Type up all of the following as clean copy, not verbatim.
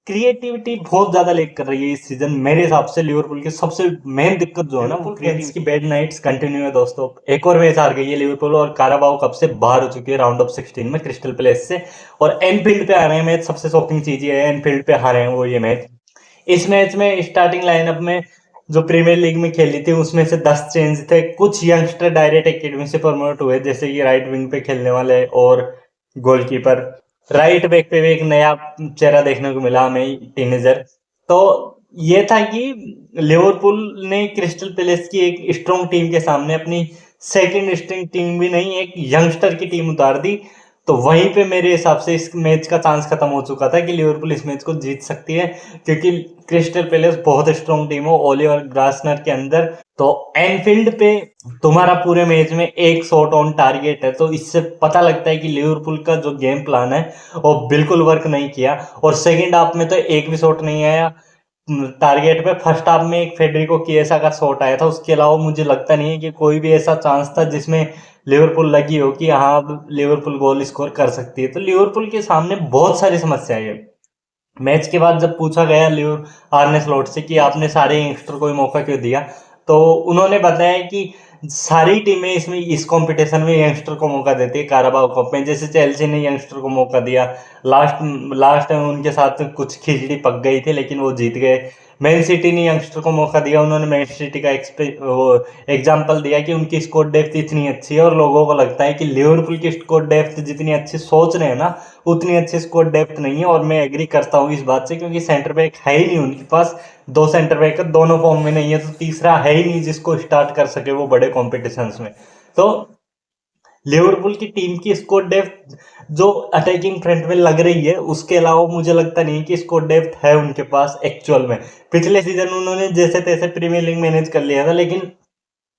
Creativity बहुत ज्यादा lake कर रही है इस सीजन मेरे हिसाब से। लिवरपूल की सबसे मेन दिक्कत जो है ना, वो क्रिएटिविटी की बैड नाइट्स कंटिन्यू है दोस्तों। एक और मैच हार गई है लिवरपूल और काराबाओ कप से बाहर हो चुकी है राउंड ऑफ 16 में क्रिस्टल पैलेस से। और एनफील्ड पे हारे हैं मैच। सबसे शॉकिंग चीज ये है, एनफील्ड पे हारे हैं वो ये मैच। इस मैच में स्टार्टिंग लाइनअप में जो प्रीमियर लीग में खेली थी उसमें से 10 चेंज थे। कुछ यंगस्टर डायरेक्ट एकेडमी से प्रमोट हुए, जैसे कि राइट विंग पे खेलने वाले और गोलकीपर। राइट बैक पे भी एक नया चेहरा देखने को मिला हमें, टीनेजर। तो ये था कि लिवरपूल ने क्रिस्टल पैलेस की एक स्ट्रॉन्ग टीम के सामने अपनी सेकंड स्ट्रिंग टीम भी नहीं, एक यंगस्टर की टीम उतार दी। तो वहीं पे मेरे हिसाब से इस मैच का चांस खत्म हो चुका था कि लिवरपूल इस मैच को जीत सकती है, क्योंकि क्रिस्टल पैलेस बहुत स्ट्रॉन्ग टीम हो ओलिवर ग्लासनर के अंदर। तो एनफील्ड पे तुम्हारा पूरे मैच में एक शॉट ऑन टारगेट है, तो इससे पता लगता है कि लिवरपूल का जो गेम प्लान है वो बिल्कुल वर्क नहीं किया। और सेकंड हाफ में तो एक भी शॉट नहीं आया टारगेट पे। फर्स्ट हाफ में एक फेडरिको किएसा का शॉट आया था, उसके अलावा मुझे लगता नहीं है कि कोई भी ऐसा चांस था जिसमें लिवरपूल लगी हो कि हाँ अब लिवरपूल गोल स्कोर कर सकती है। तो लिवरपूल के सामने बहुत सारी समस्याएं है। मैच के बाद जब पूछा गया लिवर आर्ने स्लॉट से कि आपने सारे यंगस्टर को ही मौका क्यों दिया, तो उन्होंने बताया कि सारी टीमें इसमें इस कंपटीशन में यंगस्टर को मौका देती है काराबाओ कप में। जैसे चेल्सी ने यंगस्टर को मौका दिया, लास्ट लास्ट में उनके साथ कुछ खिचड़ी पक गई थी लेकिन वो जीत गए। मैन सिटी ने यंगस्टर को मौका दिया, उन्होंने मैन सिटी का वो एग्जाम्पल दिया कि उनकी स्कोर डेप्थ इतनी अच्छी है। और लोगों को लगता है कि लिवरपूल की स्कोर डेप्थ जितनी अच्छी सोच रहे हैं ना, उतनी अच्छी स्कोर डेप्थ नहीं है। और मैं एग्री करता हूँ इस बात से, क्योंकि सेंटर बैक है ही नहीं उनके पास। दो सेंटर बैक दोनों फॉर्म में नहीं है, तो तीसरा है ही नहीं जिसको स्टार्ट कर सके वो बड़े कॉम्पिटिशन्स में। तो लिवरपूल की टीम की स्कोर डेप्थ जो अटैकिंग फ्रंट में लग रही है, उसके अलावा मुझे लगता नहीं कि स्कोर डेप्थ है उनके पास एक्चुअल में। पिछले सीजन उन्होंने जैसे तैसे प्रीमियर लीग मैनेज कर लिया था, लेकिन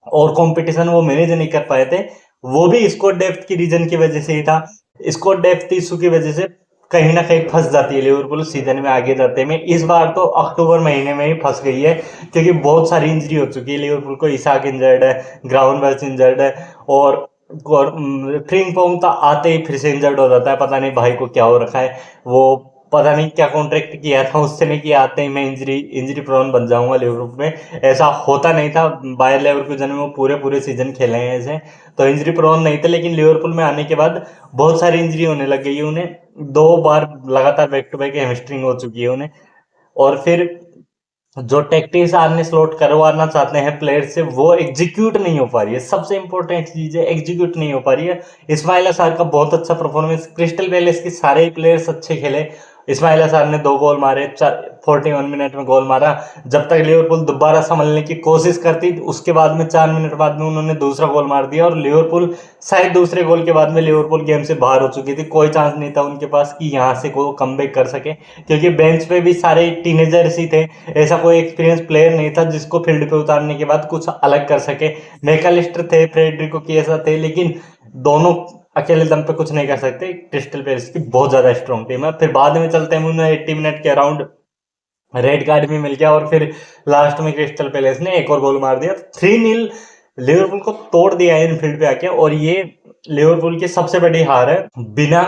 और कंपटीशन वो मैनेज नहीं कर पाए थे। वो भी स्कोर डेप्थ की रीजन की वजह से ही था। स्कोर डेप्थ इशू की वजह से कहीं ना कहीं फंस जाती है लिवरपूल सीजन में आगे जाते में। इस बार तो अक्टूबर महीने में ही फंस गई है, क्योंकि बहुत सारी इंजरी हो चुकी है लिवरपूल को। इसाक इंजर्ड है, ग्राउंडवर्थ इंजर्ड है, और फ्रिंगपोंग तो आते ही फिर से इंजर्ड हो जाता है। पता नहीं भाई को क्या हो रखा है, वो पता नहीं क्या कॉन्ट्रैक्ट किया था उससे ने कि आते ही मैं इंजरी इंजरी प्रोन बन जाऊंगा लिवरपूल में। ऐसा होता नहीं था। बायर लेवरकुसेन में वो पूरे पूरे सीजन खेले हैं ऐसे, तो इंजरी प्रोन नहीं थे। लेकिन लिवरपूल में आने के बाद बहुत सारी इंजरी होने लग गई है उन्हें। 2 बार लगातार बैक टू बैक हैमस्ट्रिंग हो चुकी है उन्हें। और फिर जो टैक्टिक्स आर्ने स्लॉट करवाना चाहते हैं प्लेयर से, वो एग्जीक्यूट नहीं हो पा रही है। सबसे इंपॉर्टेंट चीज है, एग्जीक्यूट नहीं हो पा रही है। इस्माइल असार का बहुत अच्छा परफॉर्मेंस, क्रिस्टल पैलेस के सारे ही प्लेयर्स अच्छे खेले। इस्माइल असार ने 2 गोल मारे, 41 मिनट में गोल मारा। जब तक लिवरपूल दोबारा संभलने की कोशिश करती, उसके बाद में 4 मिनट बाद में उन्होंने दूसरा गोल मार दिया। और लिवरपूल शायद दूसरे गोल के बाद में लिवरपूल गेम से बाहर हो चुकी थी। कोई चांस नहीं था उनके पास कि यहाँ से कोई कमबैक कर सके, क्योंकि बेंच पे भी सारे टीनेजर्स ही थे। ऐसा कोई एक्सपीरियंस प्लेयर नहीं था जिसको फील्ड पे उतारने के बाद कुछ अलग कर सके। मैकालिस्टर थे, फ्रेडरिको किएसा थे, लेकिन दोनों अकेले दम पे कुछ नहीं कर सकते। क्रिस्टल पैलेस की बहुत ज्यादा स्ट्रॉन्ग टीम है। फिर बाद में चलते हैं, उन्हें 80 मिनट के अराउंड रेड कार्ड भी मिल गया, और फिर लास्ट में क्रिस्टल पैलेस ने एक और गोल मार दिया। 3-0 लिवरपूल को तोड़ दिया एनफील्ड पे आके। और ये लिवरपूल की सबसे बड़ी हार है बिना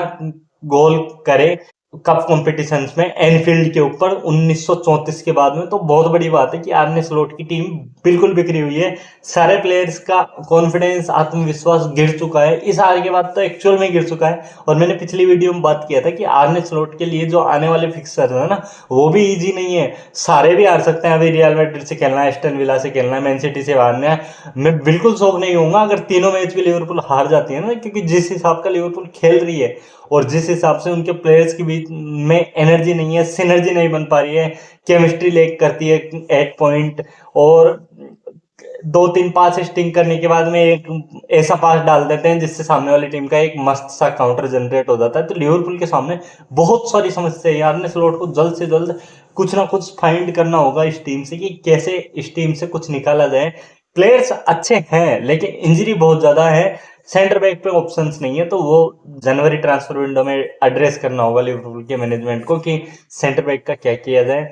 गोल करे कप कॉम्पिटिशन्स में एनफील्ड के ऊपर 1934 के बाद में। तो बहुत बड़ी बात है कि आर्ने स्लॉट की टीम बिल्कुल बिखरी हुई है। सारे प्लेयर्स का कॉन्फिडेंस, आत्मविश्वास गिर चुका है। इस हार के बाद तो एक्चुअल में गिर चुका है। और मैंने पिछली वीडियो में बात किया था कि आर्ने स्लॉट के लिए जो आने वाले फिक्सर है ना, वो भी इजी नहीं है। सारे भी हार सकते हैं। अभी रियल मैड्रिड से खेलना है, एस्टन विला से खेलना है, मैन सिटी से हारना है। मैं बिल्कुल शौक नहीं होऊंगा अगर तीनों मैच भी लिवरपूल हार जाती है ना, क्योंकि जिस हिसाब का लिवरपूल खेल रही है और जिस हिसाब से उनके प्लेयर्स के बीच में एनर्जी नहीं है, सिनर्जी नहीं बन पा रही है, केमिस्ट्री लेक करती है 8 पॉइंट। और 2-3 पास स्टिंग करने के बाद में एक ऐसा पास डाल देते हैं जिससे सामने वाली टीम का एक मस्त सा काउंटर जनरेट हो जाता है। तो लिवरपूल के सामने बहुत सारी समस्या है यार। ने स्लॉट को जल्द से जल्द कुछ ना कुछ फाइंड करना होगा इस टीम से कि कैसे इस टीम से कुछ निकाला जाए। प्लेयर्स अच्छे हैं लेकिन इंजरी बहुत ज्यादा है। सेंटर बैक पे ऑप्शंस नहीं है, तो वो जनवरी ट्रांसफर विंडो में एड्रेस करना होगा लिवरपूल के मैनेजमेंट को कि सेंटर बैक का क्या किया जाए।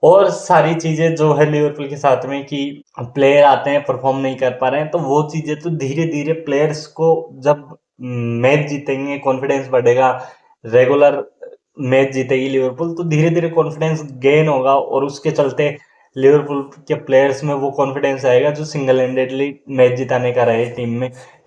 और सारी चीजें जो है लिवरपूल के साथ में कि प्लेयर आते हैं परफॉर्म नहीं कर पा रहे हैं, तो वो चीजें तो धीरे धीरे प्लेयर्स को जब मैच जीतेंगे कॉन्फिडेंस बढ़ेगा, रेगुलर मैच जीतेगी लिवरपूल, तो धीरे धीरे कॉन्फिडेंस गेन होगा और उसके चलते लिवरपूल के प्लेयर्स में वो कॉन्फिडेंस आएगा जो सिंगल हैंडेडली मैच जिताने का रहे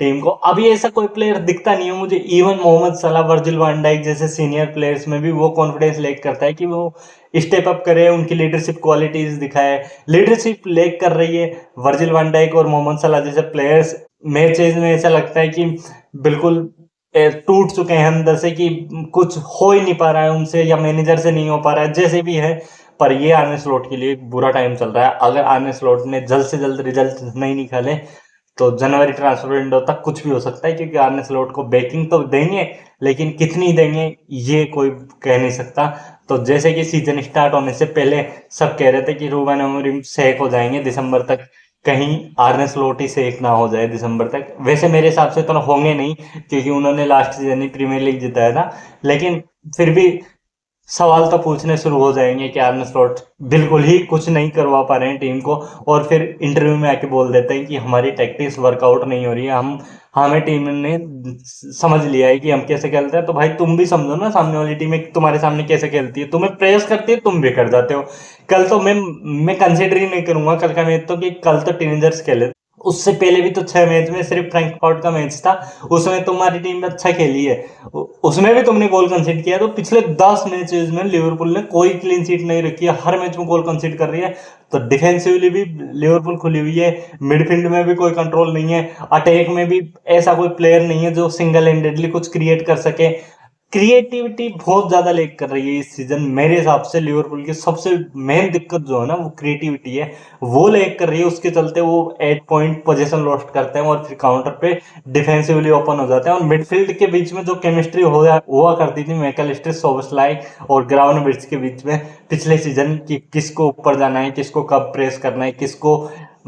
टीम को। अभी ऐसा कोई प्लेयर दिखता नहीं है मुझे, इवन मोहम्मद सलाह, वर्जिल वैन डाइक जैसे सीनियर प्लेयर्स में भी वो कॉन्फिडेंस लैक करता है कि वो स्टेप अप करे, उनकी लीडरशिप क्वालिटीज दिखाए। लीडरशिप लैक कर रही है वर्जिल वैन डाइक और मोहम्मद सलाह जैसे प्लेयर्स। मैचेज में ऐसा लगता है कि बिल्कुल टूट चुके हैं अंदर से, कि कुछ हो ही नहीं पा रहा है उनसे, या मैनेजर से नहीं हो पा रहा है, जैसे भी है। पर ये आर्ने स्लॉट के लिए एक बुरा टाइम चल रहा है। अगर आर्ने स्लॉट ने जल्द से जल्द रिजल्ट नहीं निकाले तो जनवरी ट्रांसफर विंडो तक कुछ भी हो सकता है, क्योंकि आर्ने स्लॉट को बैकिंग तो देंगे, लेकिन कितनी देंगे ये कोई कह नहीं सकता। तो जैसे कि सीजन स्टार्ट होने से पहले सब कह रहे थे कि रूबेन अमोरिम सेक हो जाएंगे दिसंबर तक, कहीं आर्ने स्लॉट ही सेक ना हो जाए दिसंबर तक। वैसे मेरे हिसाब से तो होंगे नहीं, क्योंकि उन्होंने लास्ट सीजन ही प्रीमियर लीग जिताया था, लेकिन फिर भी सवाल तो पूछने शुरू हो जाएंगे कि आर्ने स्लॉट बिल्कुल ही कुछ नहीं करवा पा रहे हैं टीम को, और फिर इंटरव्यू में आके बोल देते हैं कि हमारी टैक्टिक्स वर्कआउट नहीं हो रही है, हमें टीम ने समझ लिया है कि हम कैसे खेलते हैं। तो भाई तुम भी समझो ना, सामने वाली टीम तुम्हारे सामने कैसे खेलती है, तुम्हें प्रेस करती है, तुम भी कर जाते हो। कल तो मैं कंसिडर ही नहीं करूंगा कल का मैच, तो कि कल तो टीनेजर्स खेले। उससे पहले भी तो 6 मैच में सिर्फ फ्रैंकफर्ट का मैच था, उसमें तुम्हारी टीम ने अच्छा खेली है, उसमें भी तुमने गोल कंसीड किया। तो पिछले 10 मैचेस में लिवरपूल ने कोई क्लीन शीट नहीं रखी है, हर मैच में गोल कंसीड कर रही है। तो डिफेंसिवली भी लिवरपूल खुली हुई है, मिडफील्ड में भी कोई कंट्रोल नहीं है, अटैक में भी ऐसा कोई प्लेयर नहीं है जो सिंगल हैंडेडली कुछ क्रिएट कर सके। क्रिएटिविटी बहुत ज्यादा लेक कर रही है इस सीजन मेरे हिसाब से। लिवरपूल की सबसे मेन दिक्कत जो है ना वो क्रिएटिविटी है, वो लेक कर रही है। उसके चलते वो 8 पॉइंट पोजीशन लॉस्ट करते हैं और फिर काउंटर पे डिफेंसिवली ओपन हो जाते हैं। और मिडफील्ड के बीच में जो केमिस्ट्री हुआ करती थी मैकलिस्टर, सोबोस्लाई और ग्रावेनबर्च के बीच में पिछले सीजन, की किसको ऊपर जाना है, किसको कब प्रेस करना है, किसको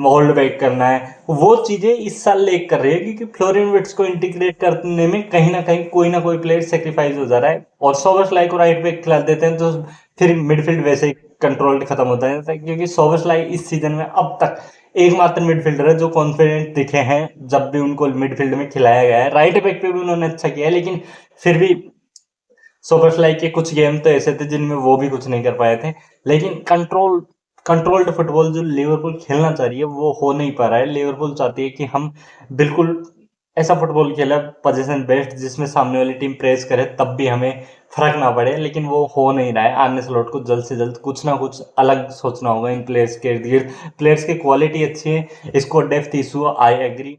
होल्ड बैक करना है, वो चीजें इस साल लेक कर रही है, क्योंकि फ्लोरिन विट्स को इंटीग्रेट करने में कहीं ना कोई प्लेयर सेक्रीफाइस हो जा रहा है। और सोबोस्लाई को राइट बैक खिला देते हैं तो फिर मिडफील्ड वैसे ही कंट्रोल खत्म होता है, क्योंकि सोबोस्लाई इस सीजन में अब तक एकमात्र मिडफील्डर है जो कॉन्फिडेंट दिखे हैं जब भी उनको मिडफील्ड में खिलाया गया है। राइट बैक पे भी उन्होंने अच्छा किया है, लेकिन फिर भी सोबोस्लाई के कुछ गेम तो ऐसे थे जिनमें वो भी कुछ नहीं कर पाए थे। लेकिन कंट्रोल्ड फुटबॉल जो लिवरपूल खेलना चाह रही है वो हो नहीं पा रहा है। लिवरपूल चाहती है कि हम बिल्कुल ऐसा फुटबॉल खेले पोजीशन बेस्ड, जिसमें सामने वाली टीम प्रेस करे तब भी हमें फर्क ना पड़े, लेकिन वो हो नहीं रहा है। आर्ने स्लॉट को जल्द से जल्द कुछ ना कुछ अलग सोचना होगा इन प्लेयर्स के लिए। प्लेयर्स की क्वालिटी अच्छी है, इसको डेप्थ इशू, आई एग्री,